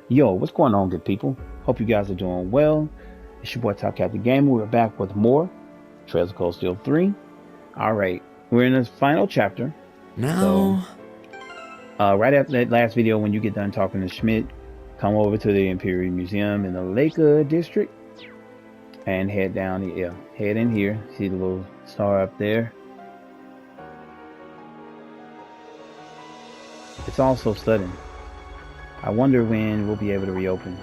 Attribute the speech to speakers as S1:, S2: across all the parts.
S1: Yo, what's going on, good people? Hope you guys are doing well. It's your boy Top Cat the Gamer. We're back with more Trails of Cold Steel 3. Alright, we're in the final chapter.
S2: No.
S1: So, right after that last video, when you get done talking to Schmidt, come over to the Imperial Museum in the Lake District and head down, head in here. See the little star up there? It's all so sudden. I wonder when we'll be able to reopen.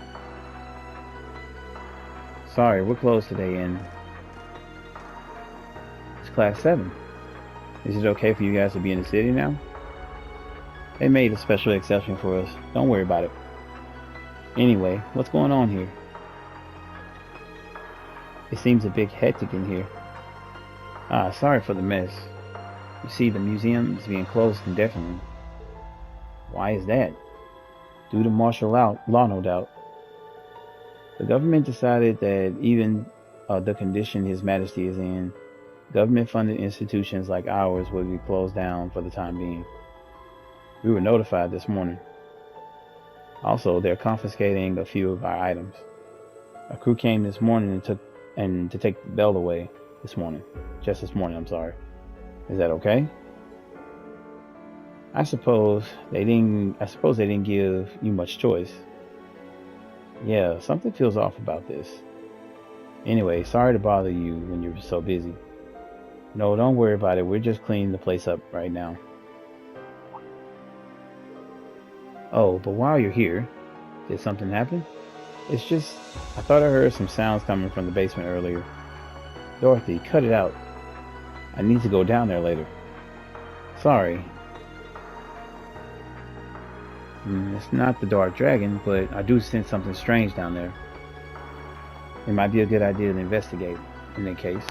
S1: Sorry, we're closed today and it's class 7. Is it okay for you guys to be in the city now? They made a special exception for us. Don't worry about it. Anyway, what's going on here? It seems a bit hectic in here. Sorry for the mess. You see, the museum is being closed indefinitely. Why is that? Due to martial law, no doubt. The government decided that even the condition His Majesty is in, government-funded institutions like ours would be closed down for the time being. We were notified this morning. Also, they're confiscating a few of our items. A crew came this morning to take the bell away this morning. Just this morning, I'm sorry. Is that okay? I suppose they didn't give you much choice. Yeah, something feels off about this. Anyway, sorry to bother you when you're so busy. No, don't worry about it. We're just cleaning the place up right now. Oh, but while you're here, did something happen? It's just, I thought I heard some sounds coming from the basement earlier. Dorothy, cut it out. I need to go down there later. Sorry. It's not the Dark Dragon, but I do sense something strange down there. It might be a good idea to investigate, in that case.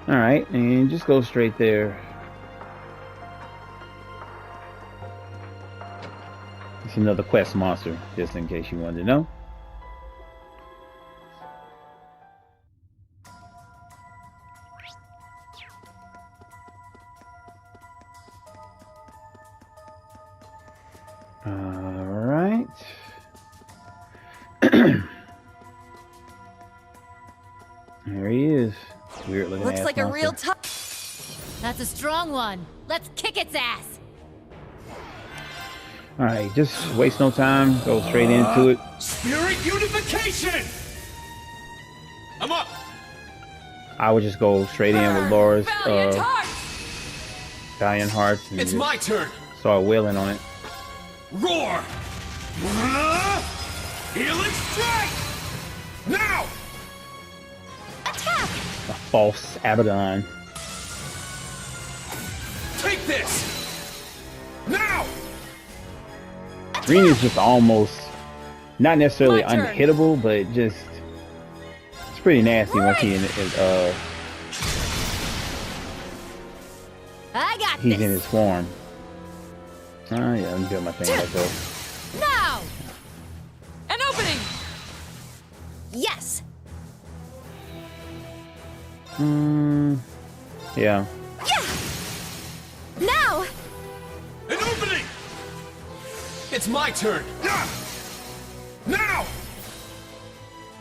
S1: Alright, and just go straight there. It's another quest monster, just in case you wanted to know. Alright. There he is. Weird looking
S3: Looks
S1: ass
S3: like
S1: monster.
S3: a real tough. That's a strong one. Let's kick its ass.
S1: Alright, just waste no time. Go straight into it.
S2: Spirit unification! I'm up!
S1: I would just go straight in with Laura's
S3: Valiant
S1: Valiant Hearts and
S2: It's my turn!
S1: start wailing on it.
S2: Roar! Healing strike! Now!
S3: Attack!
S1: A false Abaddon.
S2: Take this! Now!
S1: Green is just almost, not necessarily
S3: My turn.
S1: unhittable, but just, it's pretty nasty once
S3: I got
S1: he's
S3: this.
S1: in his form. Oh yeah, let me do my thing like that.
S3: Now! An opening! Yes!
S1: Yeah.
S3: Yeah! Now!
S2: An opening! It's my turn! Now!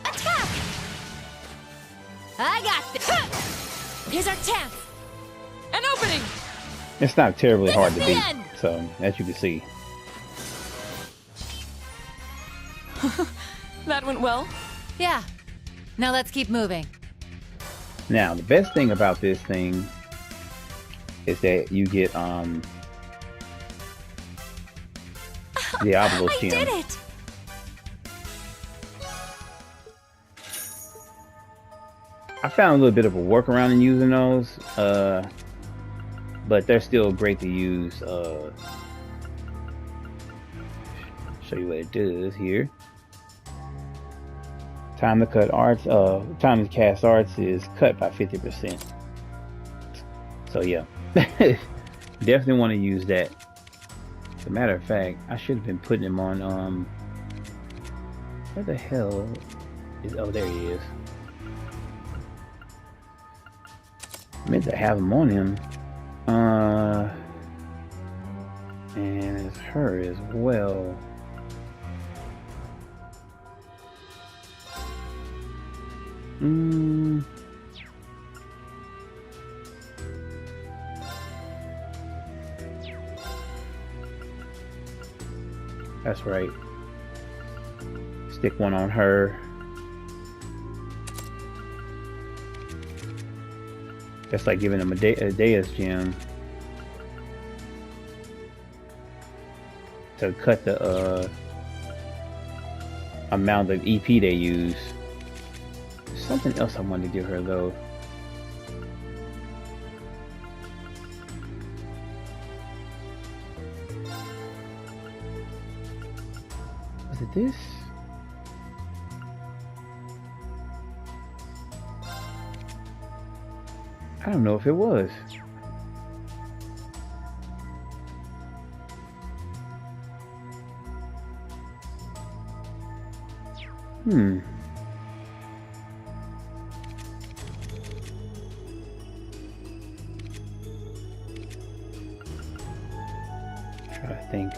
S3: Attack! I got this. Here's our chance. An opening!
S1: It's not terribly hard to
S3: the
S1: beat,
S3: end.
S1: so as you can see.
S3: That went well. Yeah. Now let's keep moving.
S1: Now, the best thing about this thing is that you get Diablo's
S3: I
S1: gem.
S3: did it!
S1: I found a little bit of a workaround in using those, but they're still great to use. Show you what it does here. Time to time to cast arts is cut by 50%. So yeah, definitely want to use that. As a matter of fact, I should have been putting him on. Where the hell is? Oh, there he is. I meant to have him on him. And it's her as well. Mm. That's right. Stick one on her. That's like giving them a Gaius gem to cut the amount of EP they use. There's something else I wanted to give her though. Was it this? I don't know if it was. Try to think,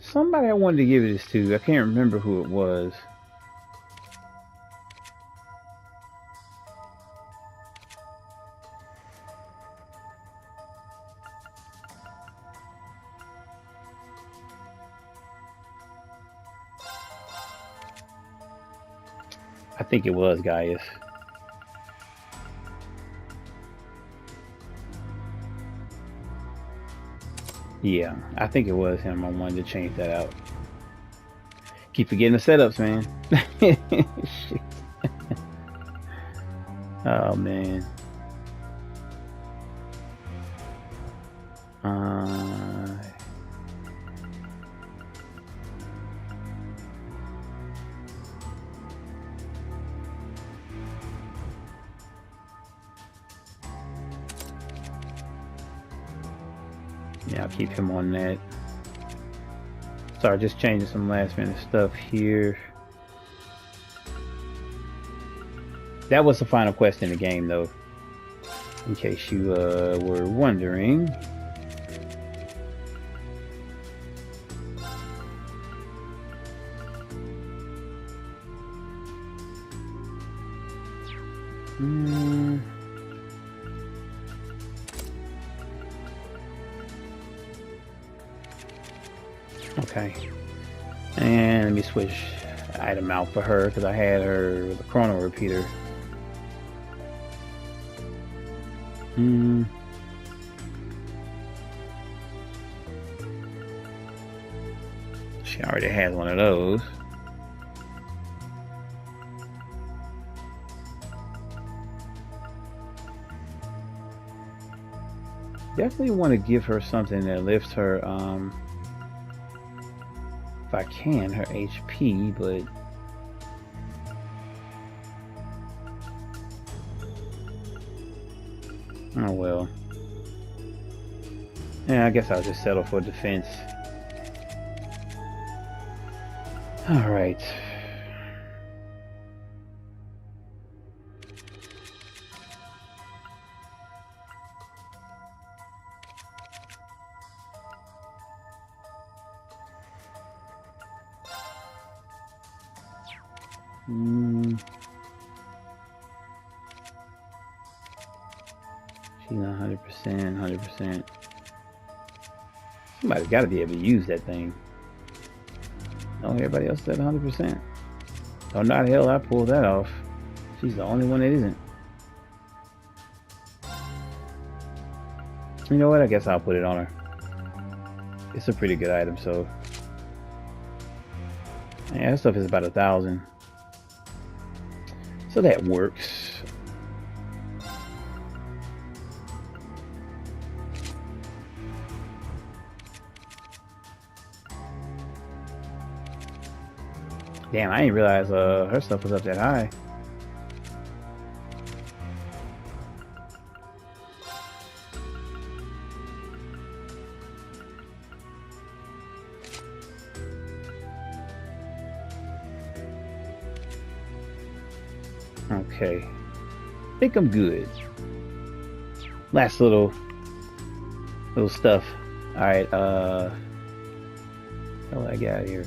S1: somebody I wanted to give this to. I can't remember who it was. I think it was Gaius. Yeah, I think it was him. I wanted to change that out. Keep forgetting the setups, man. Shit. Oh, man. Yeah, I'll keep him on that. Sorry, just changing some last minute stuff here. That was the final quest in the game, though, in case you were wondering. Okay, and let me switch the item out for her because I had her with a chrono repeater. She already has one of those. Definitely want to give her something that lifts her, if I can, her HP, but oh well. Yeah, I guess I'll just settle for defense. Alright. She's not 100%. Somebody's got to be able to use that thing. No, everybody else is at 100%. Oh, not hell, I pulled that off. She's the only one that isn't. You know what? I guess I'll put it on her. It's a pretty good item, so. Yeah, that stuff is about 1,000. So that works. Damn, I didn't realize her stuff was up that high. Okay, I think I'm good. Last little stuff. All right, Hell, I get out of here.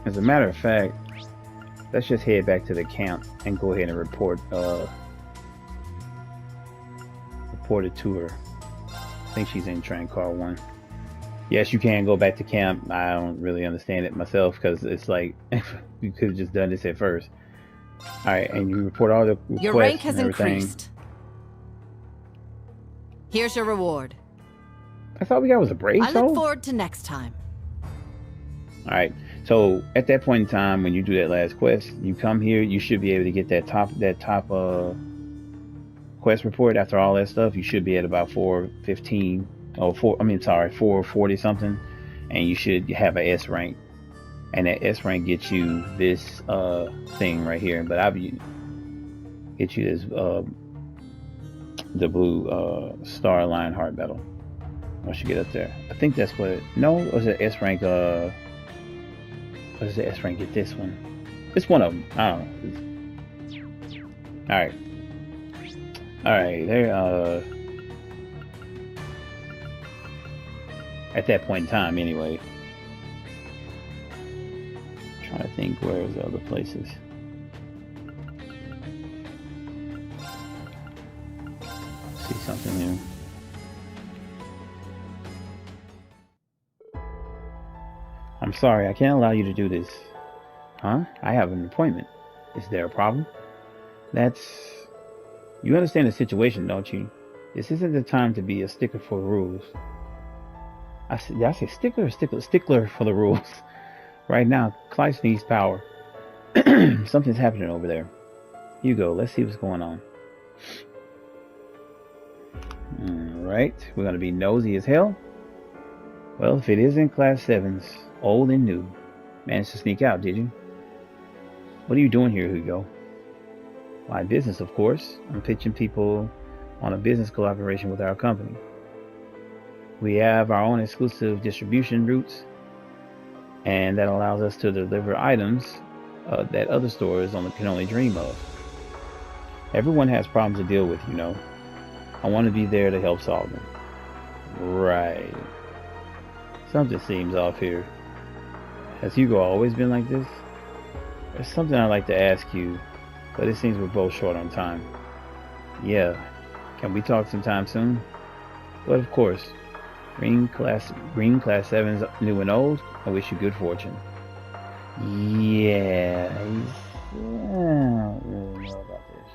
S1: As a matter of fact, let's just head back to the camp and go ahead and report it to her. I think she's in train car 1. Yes, you can go back to camp. I don't really understand it myself because it's like you could have just done this at first. All right, and you report all the requests.
S3: Your rank has
S1: and everything.
S3: increased. Here's your reward.
S1: I thought we got was a brave
S3: I
S1: soul.
S3: look forward to next time.
S1: All right. So at that point in time, when you do that last quest, you come here. You should be able to get that top quest report. After all that stuff, you should be at about 415 or 440 something, and you should have an S rank. And that S rank gets you this thing right here. But I'll get you this the blue star line heart medal once you get up there. I think that's what. No, it was an S rank. What does the S rank get? This one. It's one of them. I don't know. All right. All right. There. At that point in time, anyway. Trying to think where's the other places. See something new. I'm sorry, I can't allow you to do this. Huh? I have an appointment. Is there a problem? You understand the situation, don't you? This isn't the time to be a stickler for the rules. Did I say stickler or stickler? Stickler for the rules. Right now, Kleist needs power. Something's happening over there. Hugo, let's see what's going on. Alright, we're going to be nosy as hell. Well, if it isn't Class 7s, old and new. Managed to sneak out, did you? What are you doing here, Hugo? My business, of course. I'm pitching people on a business collaboration with our company. We have our own exclusive distribution routes, and that allows us to deliver items that other stores can only dream of. Everyone has problems to deal with, you know. I want to be there to help solve them. Right. Something seems off here. Has Hugo always been like this? There's something I'd like to ask you, but it seems we're both short on time. Yeah. Can we talk sometime soon? But of course. Green Class 7's new and old. I wish you good fortune. Yeah. I don't really know about this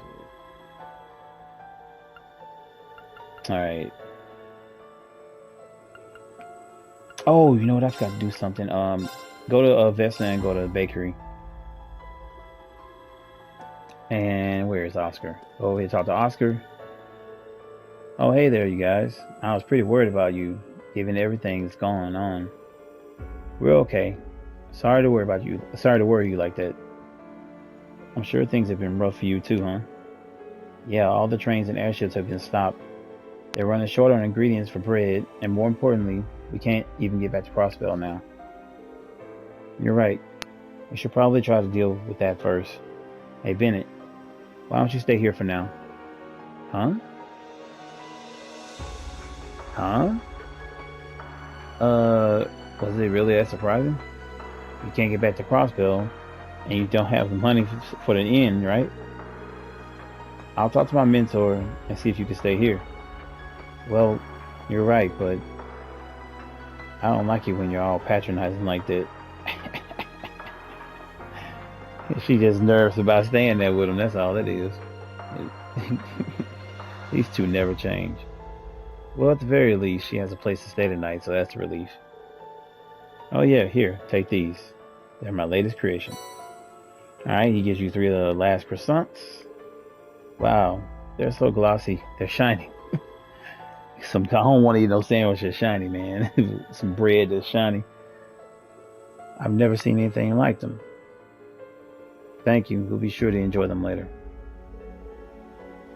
S1: shit. Alright. Oh, you know what? I forgot to do something. Go to Vesta and go to the bakery. And where is Oscar? Go over here, talk to Oscar. Oh, hey there, you guys. I was pretty worried about you, given everything that's going on. We're okay. Sorry to worry you like that. I'm sure things have been rough for you too, huh? Yeah, all the trains and airships have been stopped. They're running short on ingredients for bread, and more importantly, we can't even get back to Prospell now. You're right. We should probably try to deal with that first. Hey, Bennett, why don't you stay here for now? Huh? Huh? Was it really that surprising? You can't get back to Prospell, and you don't have the money for the inn, right? I'll talk to my mentor and see if you can stay here. Well, you're right, but I don't like it when you're all patronizing like that. She just nervous about staying there with him, that's all it is. These two never change. Well, at the very least, she has a place to stay tonight, so that's a relief. Oh yeah, here, take these. They're my latest creation. Alright, he gives you 3 of the last croissants. Wow, they're so glossy, they're shiny. I don't want to eat no sandwich that's shiny, man. Some bread that's shiny. I've never seen anything like them. Thank you, we'll be sure to enjoy them later.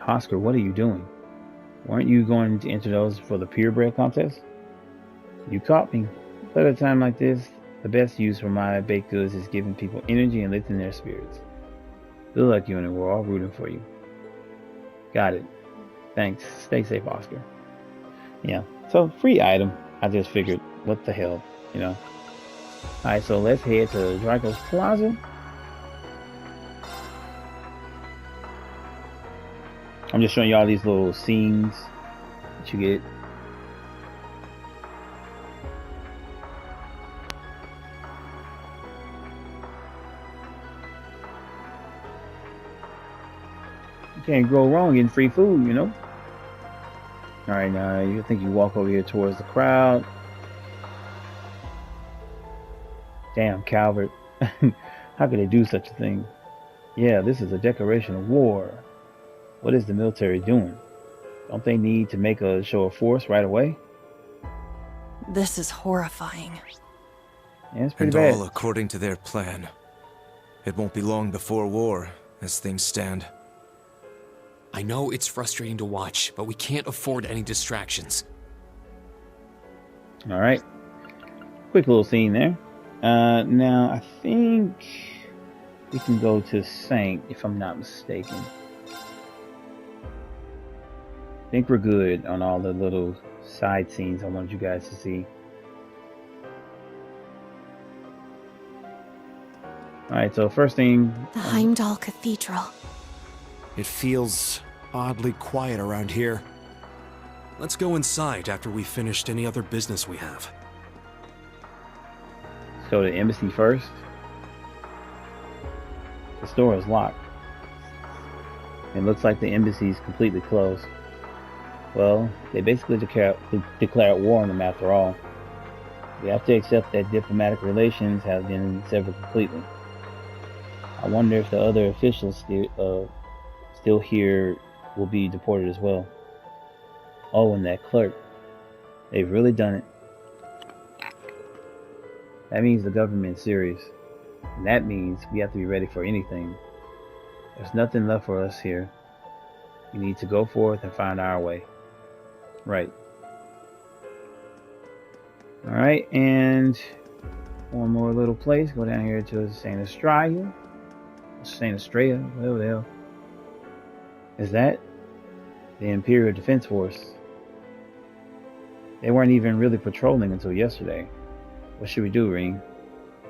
S1: Oscar, what are you doing? Weren't you going to enter those for the purebred contest? You caught me. So at a time like this, the best use for my baked goods is giving people energy and lifting their spirits. Good luck, unit. We're all rooting for you. Got it. Thanks. Stay safe, Oscar. Yeah. So free item. I just figured, what the hell, you know. Alright, so let's head to Draco's Plaza. I'm just showing you all these little scenes that you get. You can't go wrong getting free food, you know. Alright, now you think you walk over here towards the crowd. Damn, Calvert. How could they do such a thing? Yeah, this is a declaration of war. What is the military doing? Don't they need to make a show of force right away?
S4: This is horrifying.
S1: Yeah, it's pretty
S2: And
S1: bad.
S2: all according to their plan. It won't be long before war, as things stand.
S5: I know it's frustrating to watch, but we can't afford any distractions.
S1: Alright. Quick little scene there. Now, I think we can go to Saint, if I'm not mistaken. I think we're good on all the little side scenes I wanted you guys to see. Alright, so first thing...
S4: The Heimdall Cathedral.
S6: It feels oddly quiet around here.
S5: Let's go inside after we've finished any other business we have.
S1: Let's go to the embassy first. The store is locked. It looks like the embassy is completely closed. Well, they basically declared war on them after all. We have to accept that diplomatic relations have been severed completely. I wonder if the other officials still here will be deported as well. Oh, and that clerk. They've really done it. That means the government's serious. And that means we have to be ready for anything. There's nothing left for us here. We need to go forth and find our way. Right. Alright, and one more little place. Go down here to Saint Estrella. Saint Estrella, whatever the hell. Is that? The Imperial Defense Force. They weren't even really patrolling until yesterday. What should we do, Ring?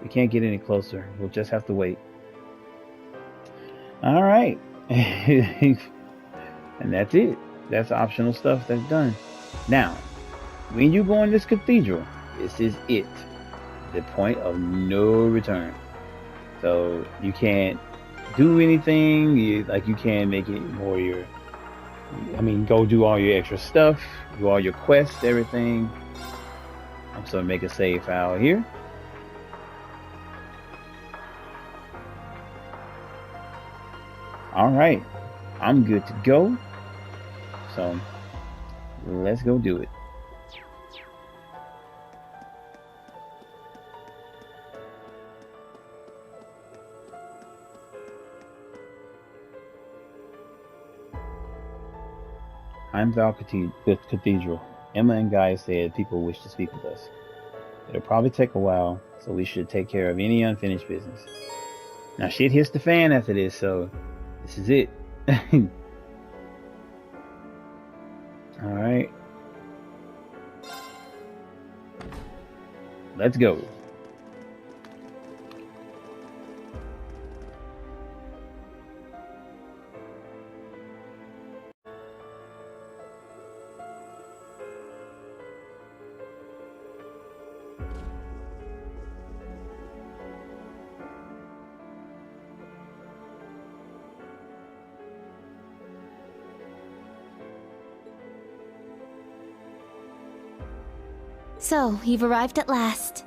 S1: We can't get any closer. We'll just have to wait. Alright. And that's it. That's optional stuff that's done. Now, when you go in this cathedral, this is it. The point of no return. So you can't do anything. You can't make it more your... go do all your extra stuff. Do all your quests, everything. I'm just gonna make a save file here. Alright. I'm good to go. So, let's go do it. Heimdall Cathedral. Emma and Gaius said people wish to speak with us. It'll probably take a while, so we should take care of any unfinished business. Now shit hits the fan after this, so this is it. Alright. Let's go.
S3: So, you've arrived at last.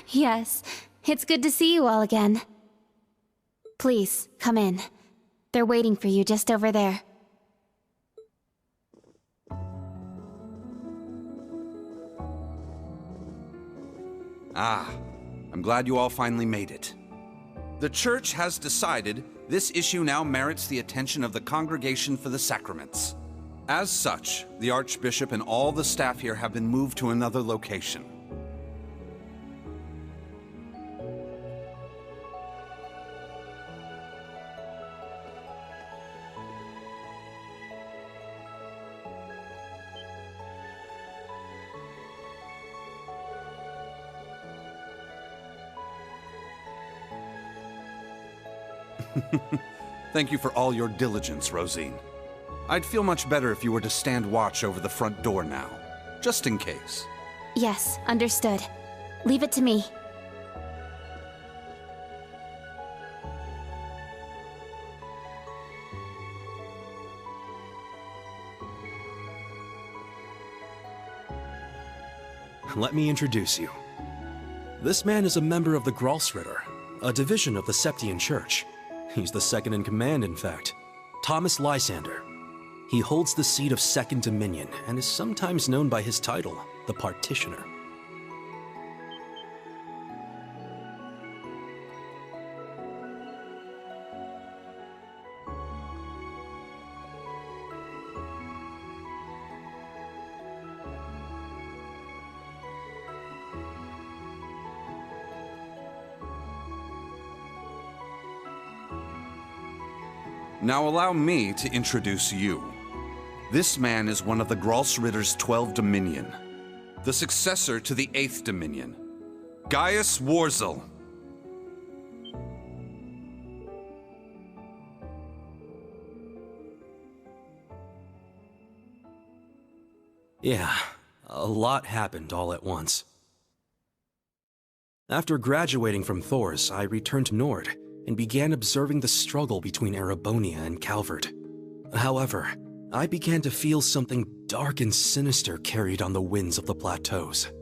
S7: Yes, it's good to see you all again. Please, come in. They're waiting for you just over there.
S8: Ah, I'm glad you all finally made it. The Church has decided this issue now merits the attention of the Congregation for the Sacraments. As such, the Archbishop and all the staff here have been moved to another location. Thank you for all your diligence, Rosine. I'd feel much better if you were to stand watch over the front door now, just in case.
S7: Yes, understood. Leave it to me.
S6: Let me introduce you. This man is a member of the Gralsritter, a division of the Septian Church. He's the second in command, in fact. Thomas Lysander. He holds the seat of Second Dominion and is sometimes known by his title, the Partitioner.
S8: Now allow me to introduce you. This man is one of the Gralsritter's 12 Dominion, the successor to the 8th Dominion, Gaius Warzel.
S6: Yeah, a lot happened all at once. After graduating from Thors, I returned to Nord and began observing the struggle between Erebonia and Calvert. However, I began to feel something dark and sinister carried on the winds of the plateaus.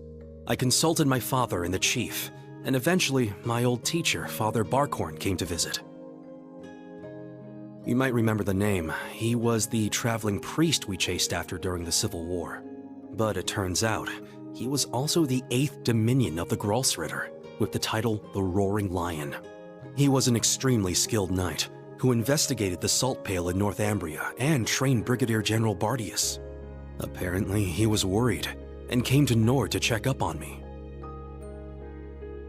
S6: I consulted my father and the chief, and eventually my old teacher, Father Barkhorn, came to visit. You might remember the name. He was the traveling priest we chased after during the Civil War. But it turns out, he was also the 8th Dominion of the Gralsritter, with the title the Roaring Lion. He was an extremely skilled knight who investigated the Salt Pale in Northumbria and trained Brigadier General Bardius. Apparently, he was worried and came to Nord to check up on me.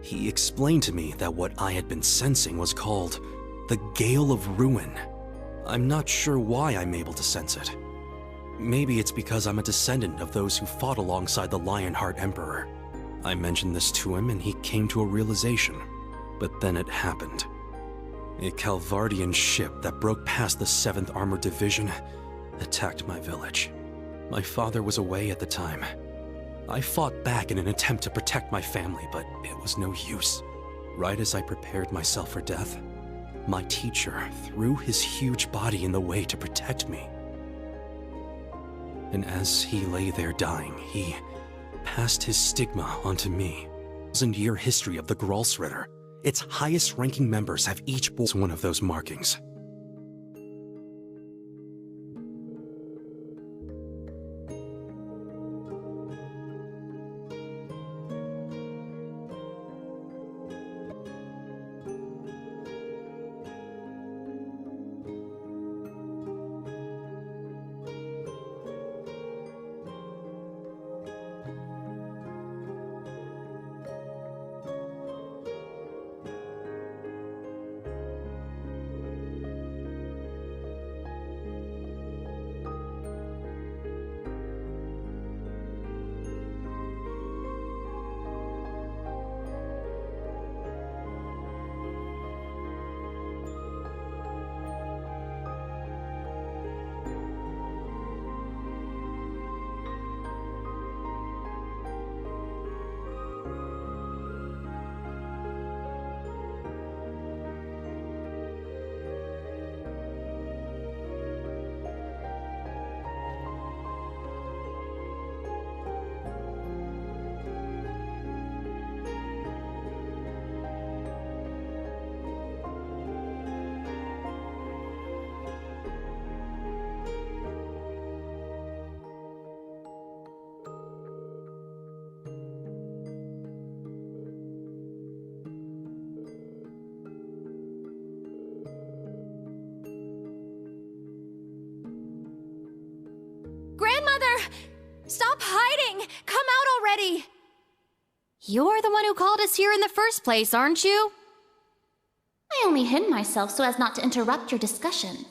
S6: He explained to me that what I had been sensing was called the Gale of Ruin. I'm not sure why I'm able to sense it. Maybe it's because I'm a descendant of those who fought alongside the Lionheart Emperor. I mentioned this to him and he came to a realization. But then it happened. A Calvardian ship that broke past the 7th Armored Division attacked my village. My father was away at the time. I fought back in an attempt to protect my family, but it was no use. Right as I prepared myself for death, my teacher threw his huge body in the way to protect me. And as he lay there dying, he passed his stigma onto me. 1,000-year history of the Gralsritter. Its highest-ranking members have each borne one of those markings.
S3: there! Stop hiding! Come out already!
S7: You're the one who called us here in the first place, aren't you?
S9: I only hid myself so as not to interrupt your discussion.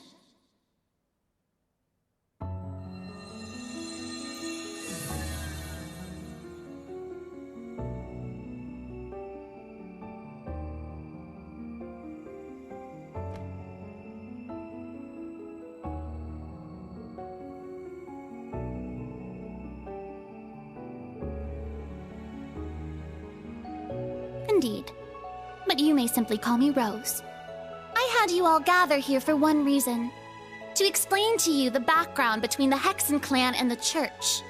S7: Indeed. But you may simply call me Rose. I had you all gather here for one reason. To explain to you the background between the Hexen clan and the Church.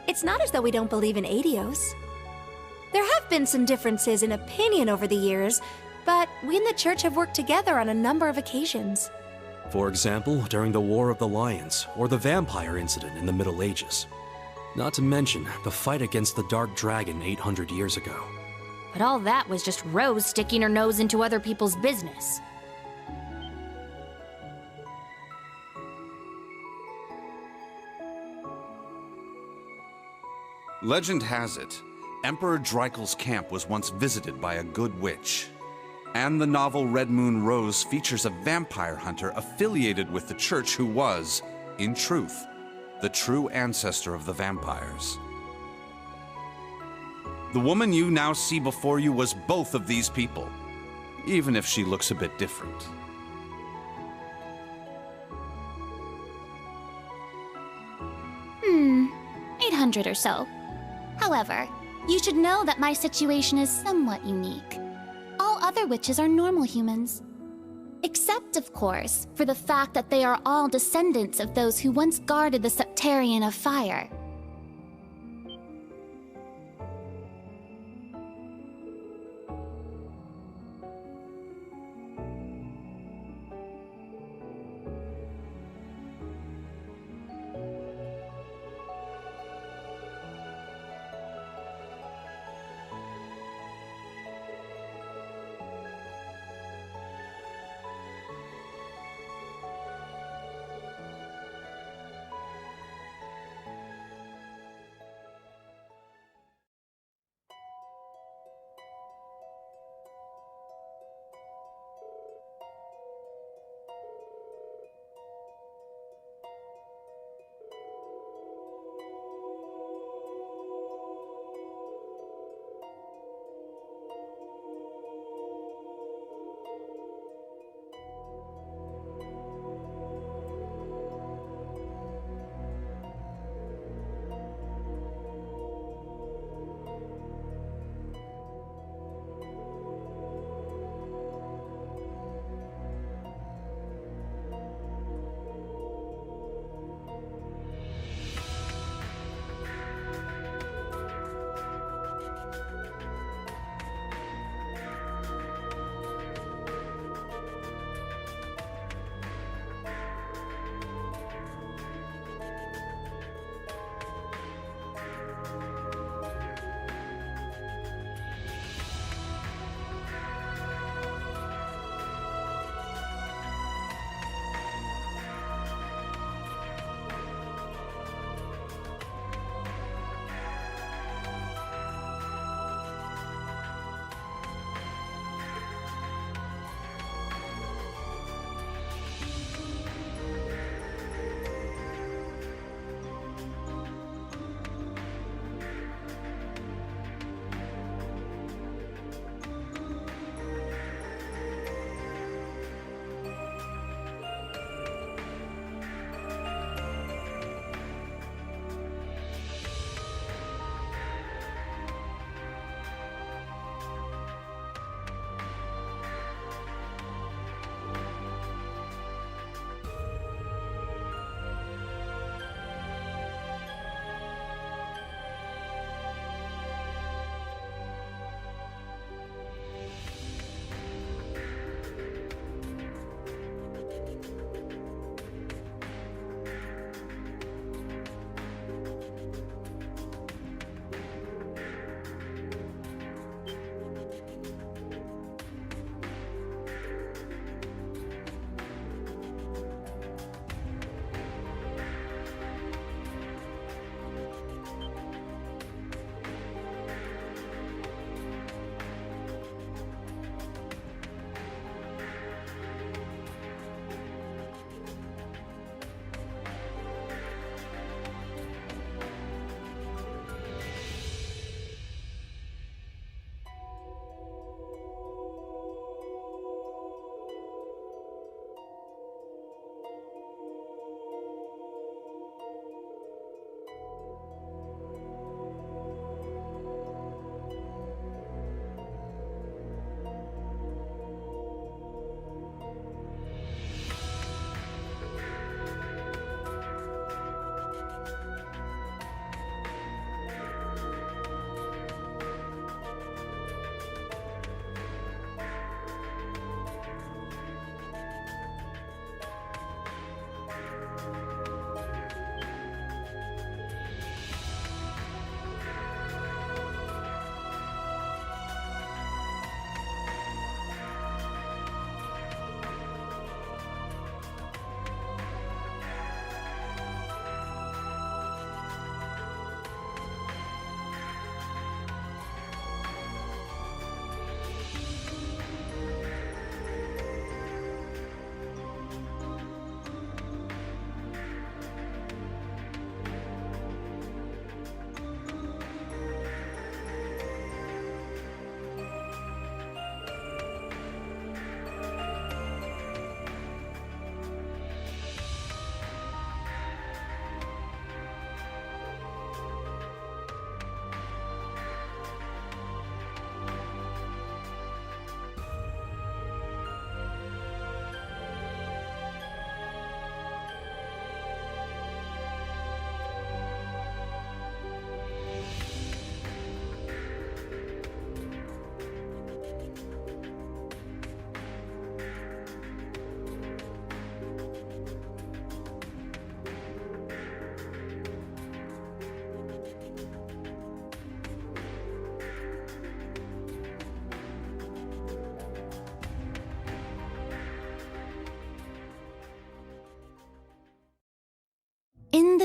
S3: It's not as though we don't believe in Adios. There have been some differences in opinion over the years, but we and the Church have worked together on a number of occasions.
S6: For example, during the War of the Lions, or the vampire incident in the Middle Ages. Not to mention the fight against the Dark Dragon 800 years ago.
S7: But all that was just Rose sticking her nose into other people's business.
S8: Legend has it, Emperor Dreikel's camp was once visited by a good witch. And the novel Red Moon Rose features a vampire hunter affiliated with the Church who was, in truth, the true ancestor of the vampires. The woman you now see before you was both of these people, even if she looks a bit different.
S7: 800 or so. However, you should know that my situation is somewhat unique. All other witches are normal humans. Except, of course, for the fact that they are all descendants of those who once guarded the Septarian of Fire.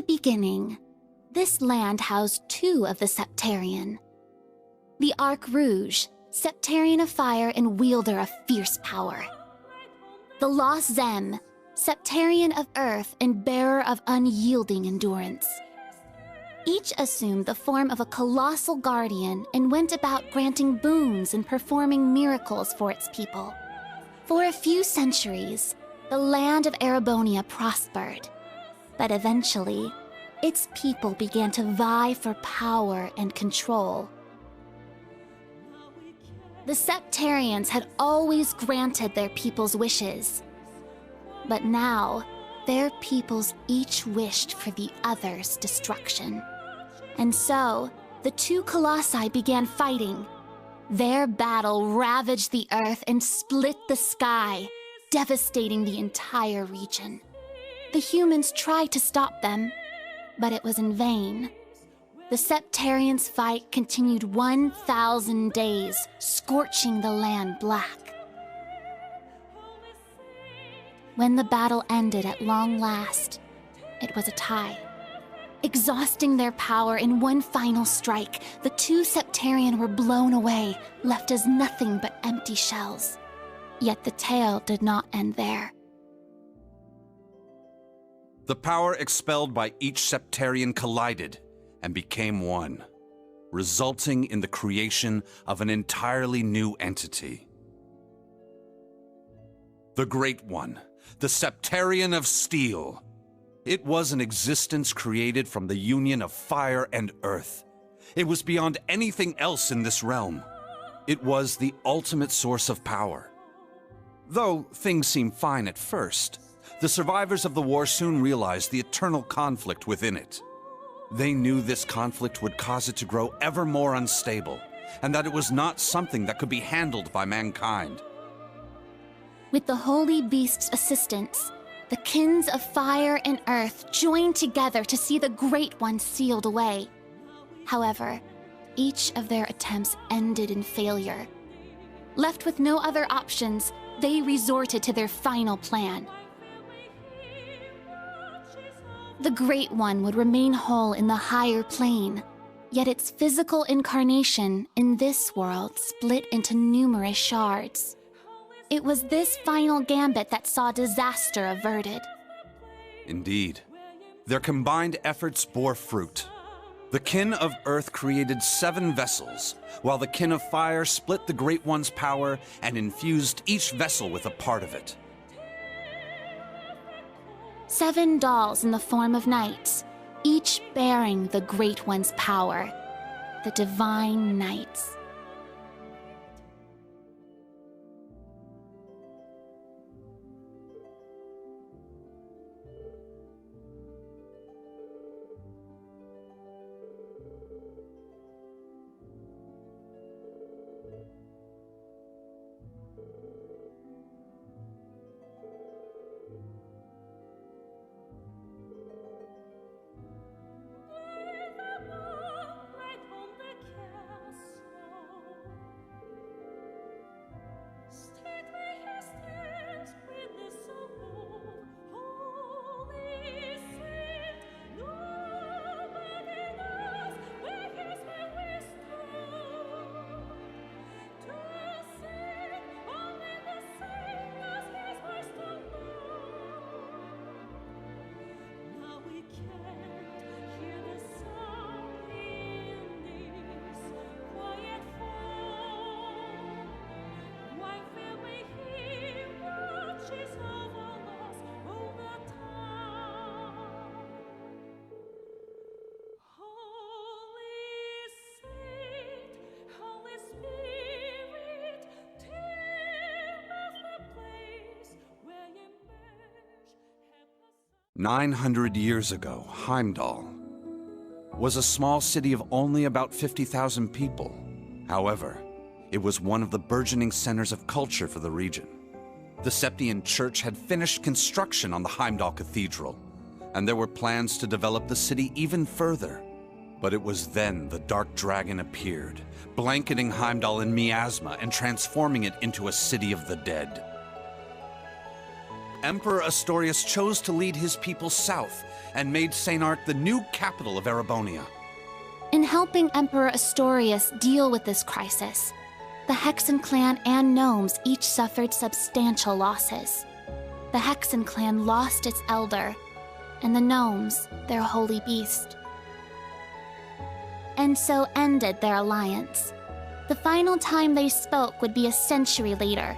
S7: the beginning, this land housed two of the Septarian. The Arc Rouge, Septarian of fire and wielder of fierce power. The Lost Zem, Septarian of earth and bearer of unyielding endurance. Each assumed the form of a colossal guardian and went about granting boons and performing miracles for its people. For a few centuries, the land of Erebonia prospered, but eventually, its people began to vie for power and control. The Septarians had always granted their people's wishes, but now, their peoples each wished for the other's destruction. And so, the two colossi began fighting. Their battle ravaged the earth and split the sky, devastating the entire region. The humans tried to stop them, but it was in vain. The Septarians' fight continued 1,000 days, scorching the land black. When the battle ended at long last, it was a tie. Exhausting their power in one final strike, the two Septarian were blown away, left as nothing but empty shells. Yet the tale did not end there.
S8: The power expelled by each Septarian collided and became one, resulting in the creation of an entirely new entity. The Great One, the Septarian of Steel. It was an existence created from the union of fire and earth. It was beyond anything else in this realm. It was the ultimate source of power. Though things seemed fine at first, the survivors of the war soon realized the eternal conflict within it. They knew this conflict would cause it to grow ever more unstable, and that it was not something that could be handled by mankind.
S7: With the Holy Beast's assistance, the kins of fire and earth joined together to see the Great One sealed away. However, each of their attempts ended in failure. Left with no other options, they resorted to their final plan. The Great One would remain whole in the higher plane, yet its physical incarnation in this world split into numerous shards. It was this final gambit that saw disaster averted.
S8: Indeed, their combined efforts bore fruit. The kin of Earth created 7 vessels, while the kin of Fire split the Great One's power and infused each vessel with a part of it.
S7: 7 dolls in the form of knights, each bearing the Great One's power, the Divine Knights.
S10: Holy Spirit,
S8: 900 years ago, Heimdall was a small city of only about 50,000 people. However, it was one of the burgeoning centers of culture for the region. The Septian Church had finished construction on the Heimdall Cathedral, and there were plans to develop the city even further. But it was then the Dark Dragon appeared, blanketing Heimdall in miasma and transforming it into a city of the dead. Emperor Astorius chose to lead his people south and made St. Ark the new capital of Erebonia.
S7: In helping Emperor Astorius deal with this crisis, the Hexen clan and gnomes each suffered substantial losses. The Hexen clan lost its elder, and the gnomes their holy beast. And so ended their alliance. The final time they spoke would be a century later.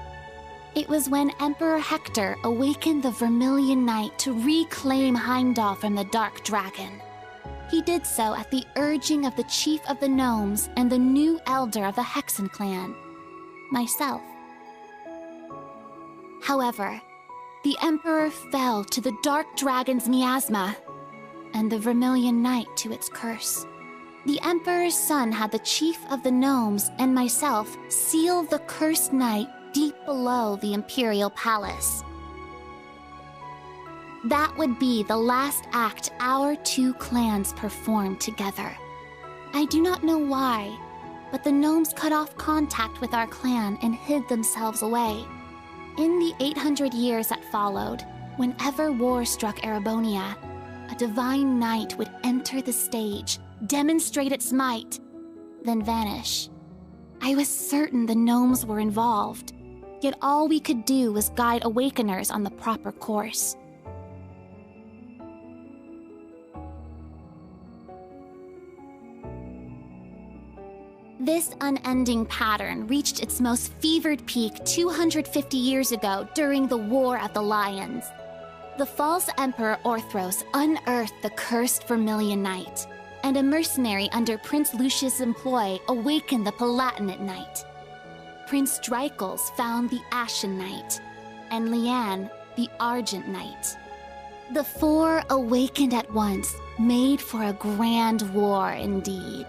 S7: It was when Emperor Hector awakened the Vermilion Knight to reclaim Heimdall from the Dark Dragon. He did so at the urging of the chief of the gnomes and the new elder of the Hexen clan, myself. However, the Emperor fell to the Dark Dragon's miasma, and the Vermilion Knight to its curse. The Emperor's son had the chief of the gnomes and myself seal the cursed knight deep below the Imperial Palace. That would be the last act our two clans performed together. I do not know why, but the gnomes cut off contact with our clan and hid themselves away. In the 800 years that followed, whenever war struck Erebonia, a divine knight would enter the stage, demonstrate its might, then vanish. I was certain the gnomes were involved, yet all we could do was guide awakeners on the proper course. This unending pattern reached its most fevered peak 250 years ago during the War of the Lions. The false Emperor Orthros unearthed the cursed Vermilion Knight, and a mercenary under Prince Lucius' employ awakened the Palatinate Knight. Prince Dreichels found the Ashen Knight, and Leanne the Argent Knight. The four awakened at once, made for a grand war indeed.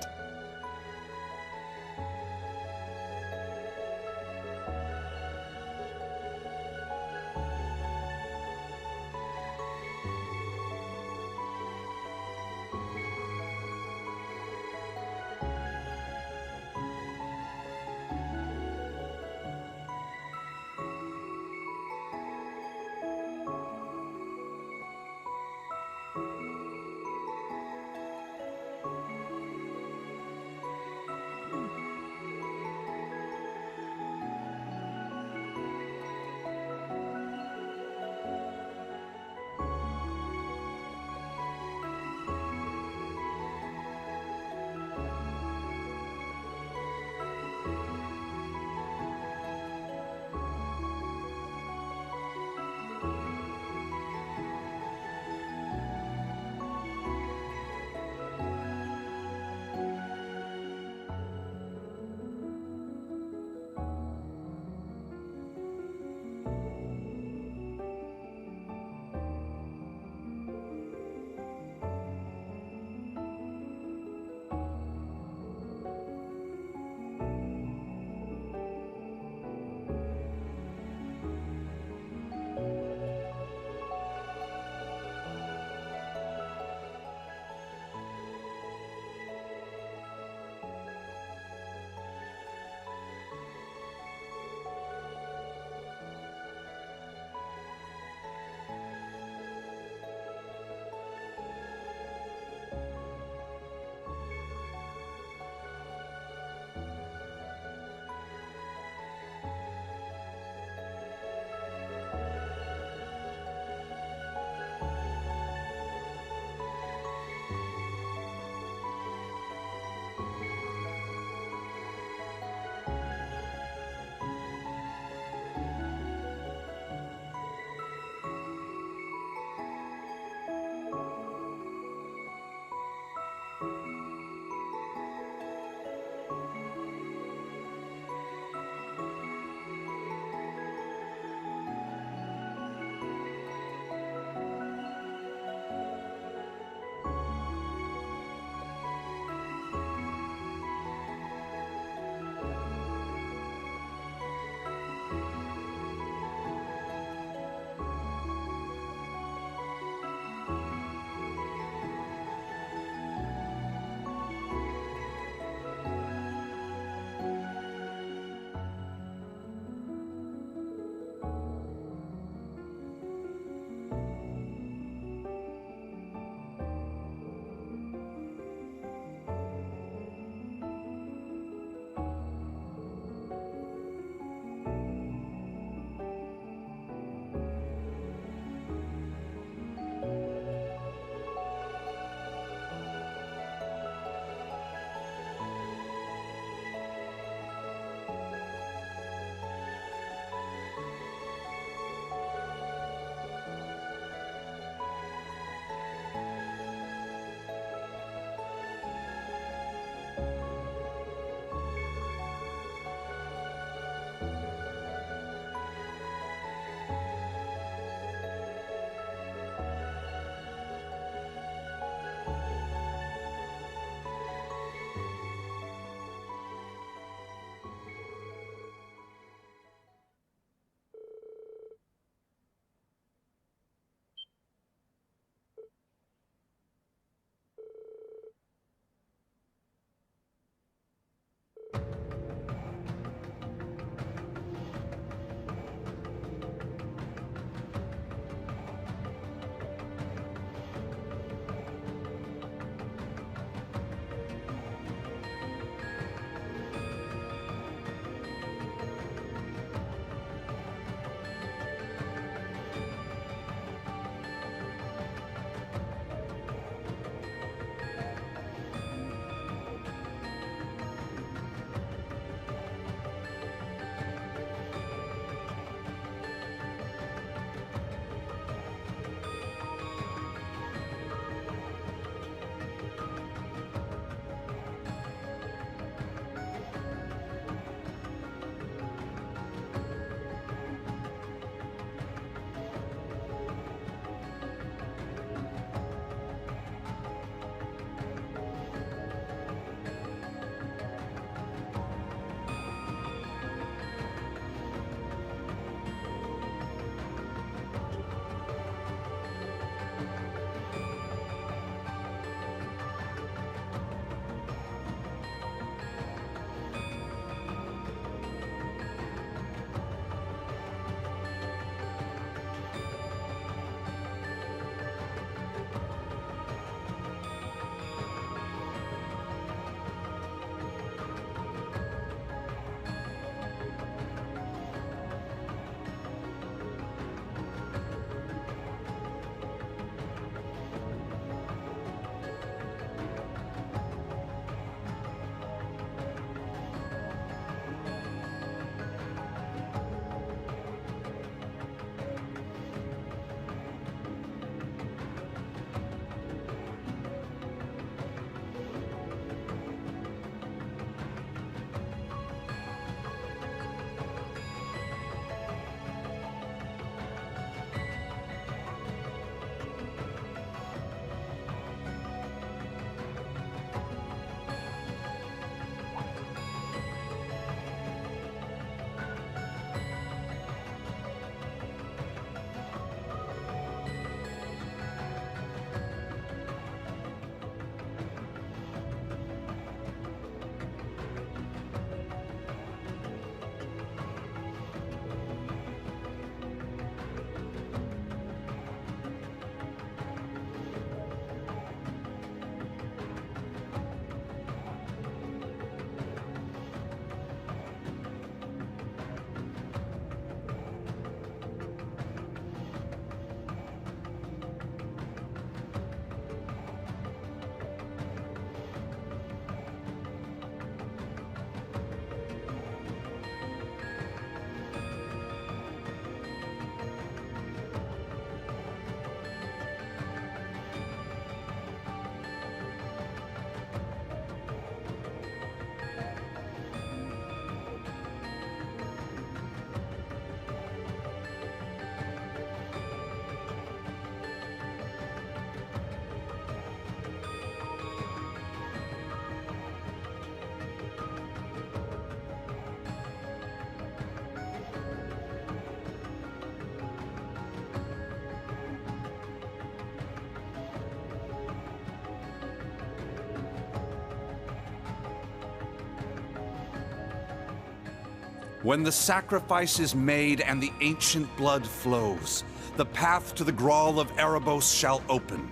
S8: When the sacrifice is made and the ancient blood flows, the path to the Grawl of Erebos shall open.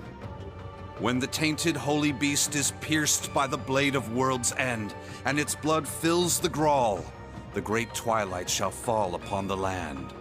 S8: When the tainted holy beast is pierced by the blade of World's End, and its blood fills the Grawl, the great twilight shall fall upon the land.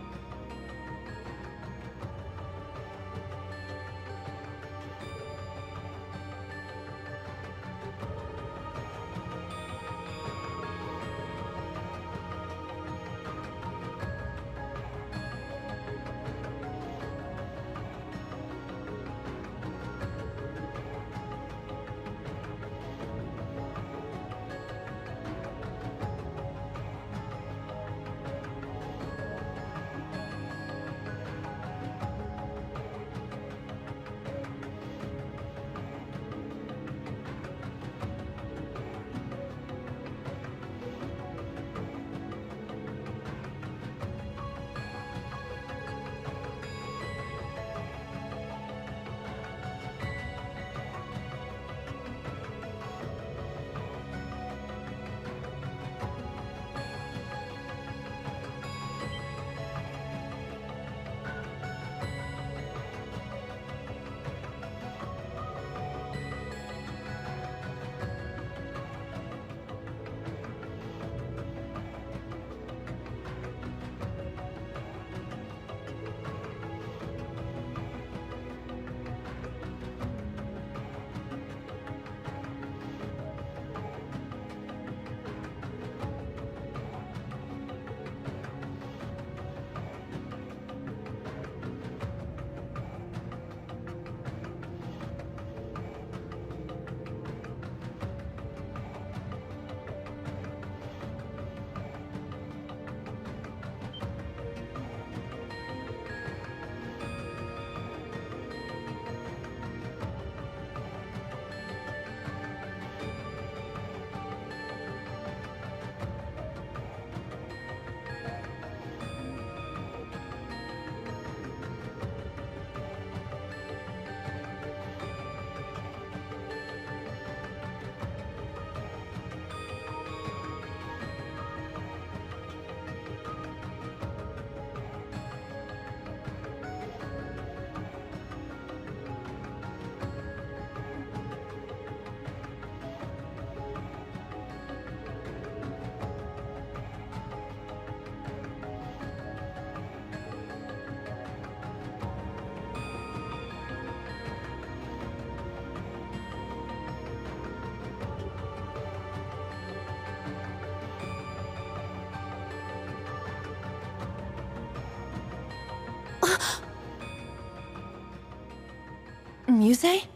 S4: Muse?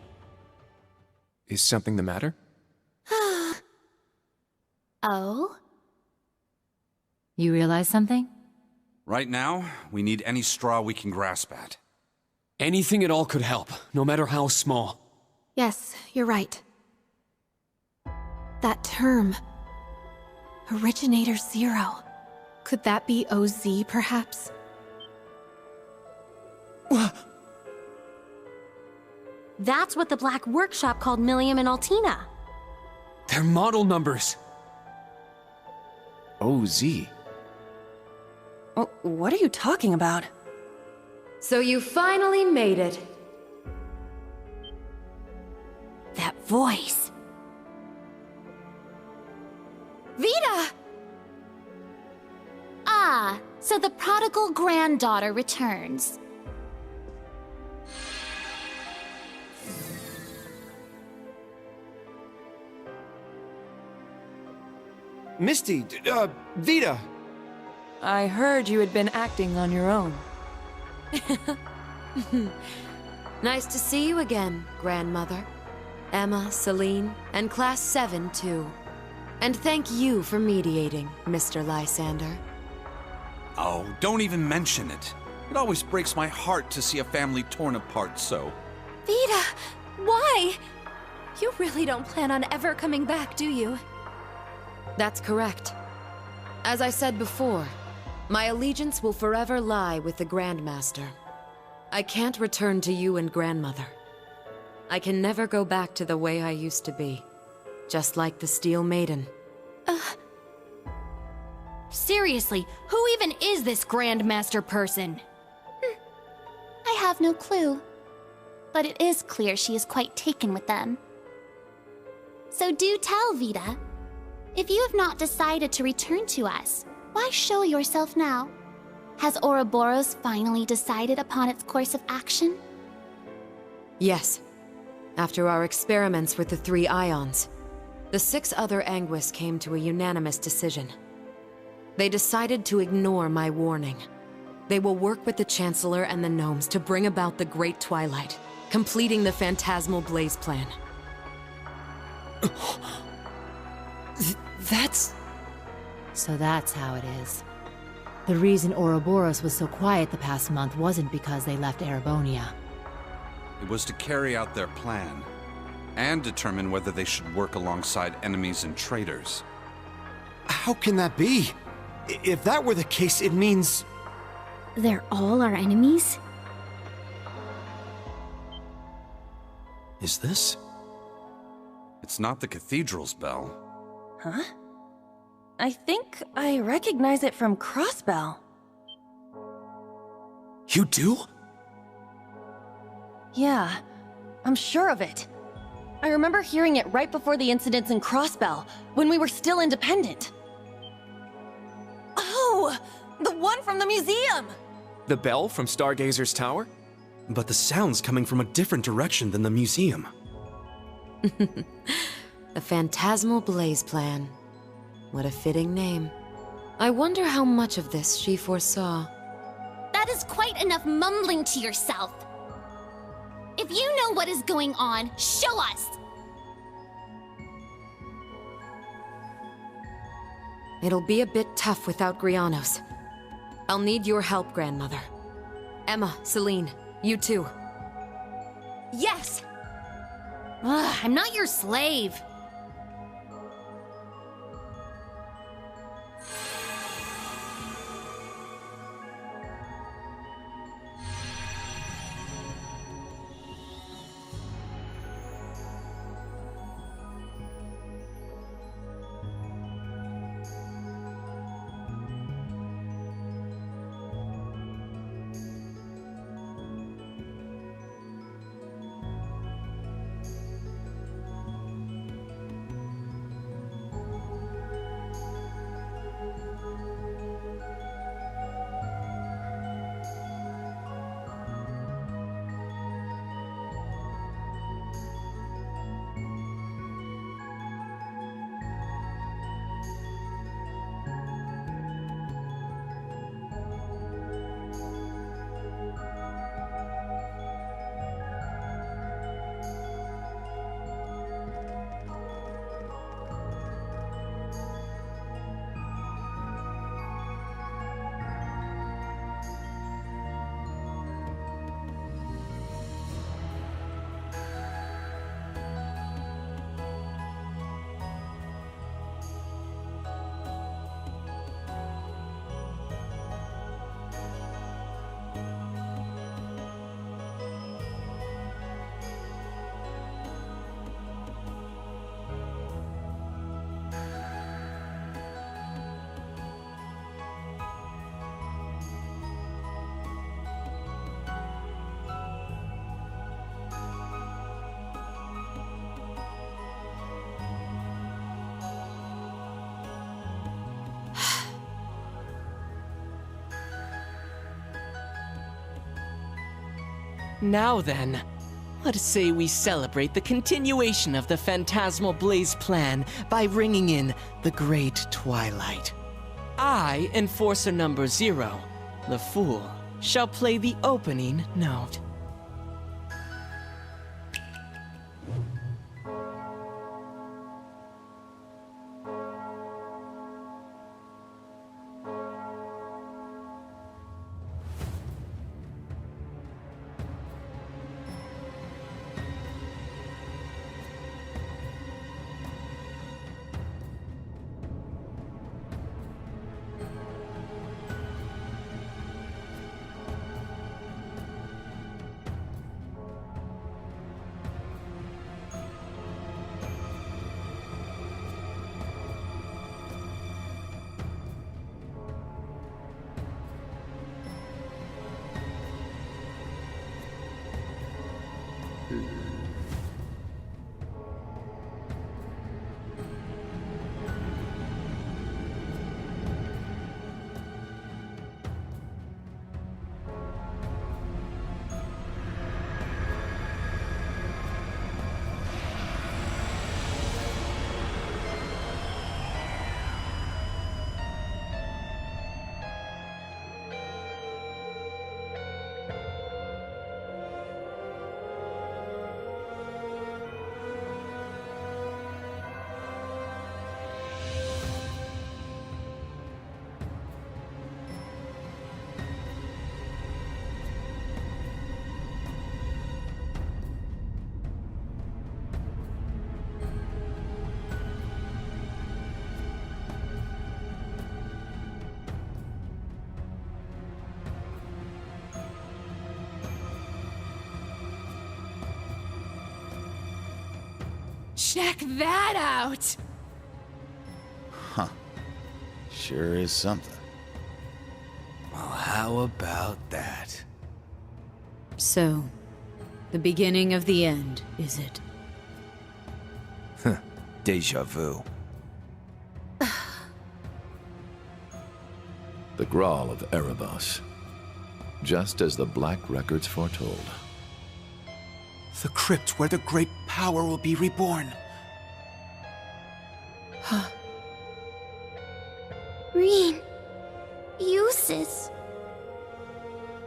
S5: Is something the matter?
S9: Oh?
S11: You realize something?
S8: Right now, we need any straw we can grasp at.
S5: Anything at all could help, no matter how small.
S4: Yes, you're right. That term. Originator Zero. Could that be OZ, perhaps?
S9: That's what the Black Workshop called Millium and Altina.
S5: They're model numbers.
S2: OZ.
S4: What are you talking about?
S12: So you finally made it.
S4: That voice.
S3: Vita!
S7: Ah, so the prodigal granddaughter returns.
S2: Misty, Vita!
S12: I heard you had been acting on your own. Nice to see you again, Grandmother. Emma, Celine, and Class 7, too. And thank you for mediating, Mr. Lysander.
S8: Oh, don't even mention it. It always breaks my heart to see a family torn apart so.
S3: Vita! Why? You really don't plan on ever coming back, do you?
S12: That's correct. As I said before, my allegiance will forever lie with the Grandmaster. I can't return to you and Grandmother. I can never go back to the way I used to be. Just like the Steel Maiden.
S4: Seriously, who even is this Grandmaster person?
S9: I have no clue. But it is clear she is quite taken with them. So do tell, Vita. If you have not decided to return to us, why show yourself now? Has Ouroboros finally decided upon its course of action?
S12: Yes. After our experiments with the 3 ions, the 6 other Anguis came to a unanimous decision. They decided to ignore my warning. They will work with the Chancellor and the Gnomes to bring about the Great Twilight, completing the Phantasmal Blaze plan.
S5: That's...
S11: So that's how it is. The reason Ouroboros was so quiet the past month wasn't because they left Erebonia.
S8: It was to carry out their plan, and determine whether they should work alongside enemies and traitors.
S13: How can that be? If that were the case, it means...
S9: They're all our enemies?
S6: Is this?
S8: It's not the cathedral's bell.
S10: Huh? I think I recognize it from Crossbell.
S5: You do?
S10: Yeah, I'm sure of it. I remember hearing it right before the incidents in Crossbell, when we were still independent. Oh! The one from the museum!
S5: The bell from Stargazer's tower?
S6: But the sound's coming from a different direction than the museum.
S12: The Phantasmal Blaze plan. What a fitting name. I wonder how much of this she foresaw.
S9: That is quite enough mumbling to yourself. If you know what is going on, show us!
S12: It'll be a bit tough without Grianos. I'll need your help, Grandmother. Emma, Celine, you too.
S4: Yes! Ugh, I'm not your slave.
S14: Now then, let's say we celebrate the continuation of the Phantasmal Blaze plan by ringing in the Great Twilight. I, Enforcer number 0, the Fool, shall play the opening note.
S4: Check that out!
S15: Huh. Sure is something.
S16: Well, how about that?
S11: So, the beginning of the end, is it?
S16: Deja vu.
S17: The Grawl of Erebos. Just as the Black Records foretold.
S13: The crypt where the great power will be reborn.
S9: Reen. Uses.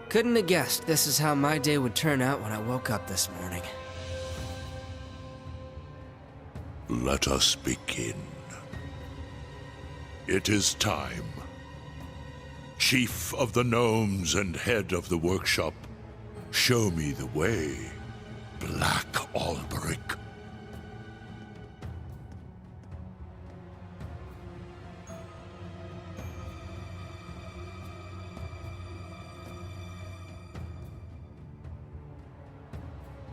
S14: Couldn't have guessed this is how my day would turn out when I woke up this morning.
S18: Let us begin. It is time. Chief of the Gnomes and head of the workshop, show me the way, Black Alberic.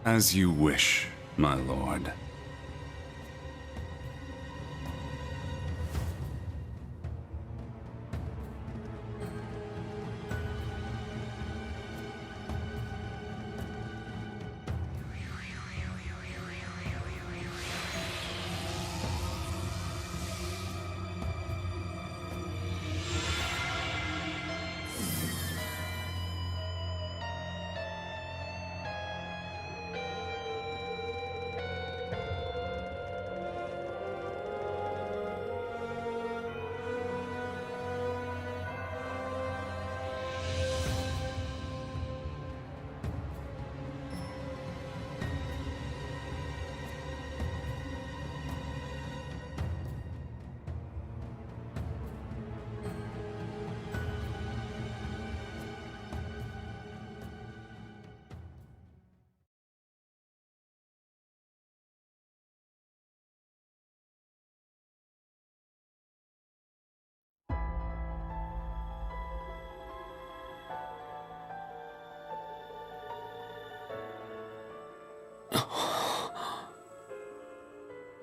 S8: As you wish, my lord.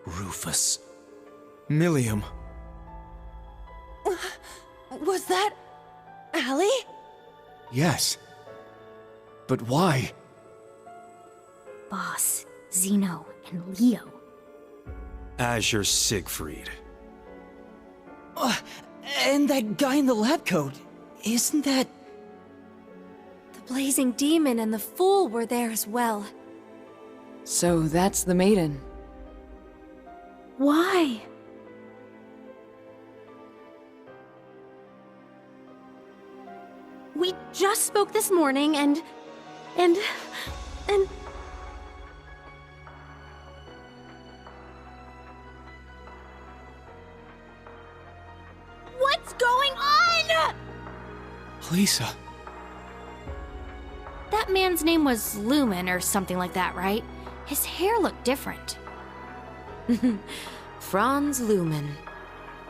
S14: Rufus. Millium.
S10: Was that... Allie?
S14: Yes. But why?
S9: Boss, Zeno, and Leo.
S6: Azure Siegfried.
S14: And that guy in the lab coat. Isn't that...
S3: The blazing demon and the fool were there as well.
S19: So that's the maiden.
S3: Why? We just spoke this morning and... What's going on?!
S14: Lisa.
S3: That man's name was Lumen or something like that, right? His hair looked different.
S12: Franz Lumen,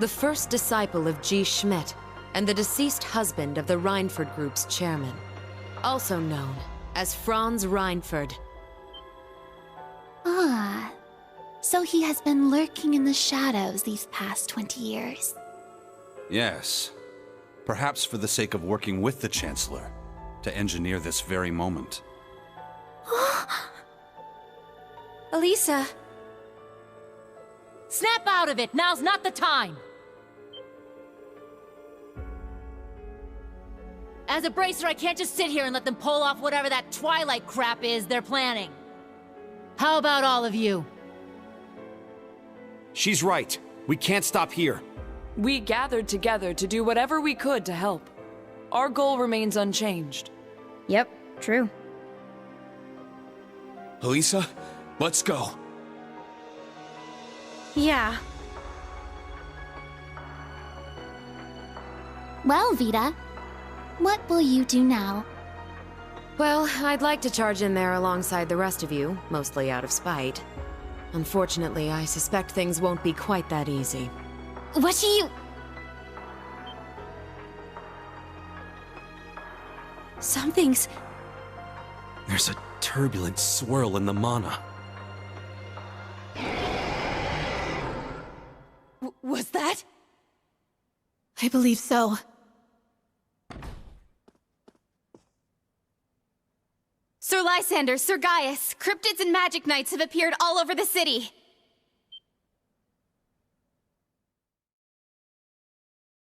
S12: the first disciple of G. Schmidt, and the deceased husband of the Reinford Group's chairman, also known as Franz Reinford.
S9: Ah, so he has been lurking in the shadows these past 20 years.
S8: Yes. Perhaps for the sake of working with the Chancellor, to engineer this very moment.
S3: Elisa!
S11: Snap out of it! Now's not the time! As a bracer, I can't just sit here and let them pull off whatever that Twilight crap is they're planning. How about all of you?
S6: She's right. We can't stop here.
S19: We gathered together to do whatever we could to help. Our goal remains unchanged.
S20: Yep, true.
S14: Elisa, let's go.
S3: Yeah.
S9: Well, Vita, what will you do now?
S12: Well, I'd like to charge in there alongside the rest of you, mostly out of spite. Unfortunately, I suspect things won't be quite that easy.
S9: What do you...
S3: Something's...
S6: There's a turbulent swirl in the mana.
S4: Was that? I believe so.
S9: Sir Lysander, Sir Gaius, cryptids and magic knights have appeared all over the city.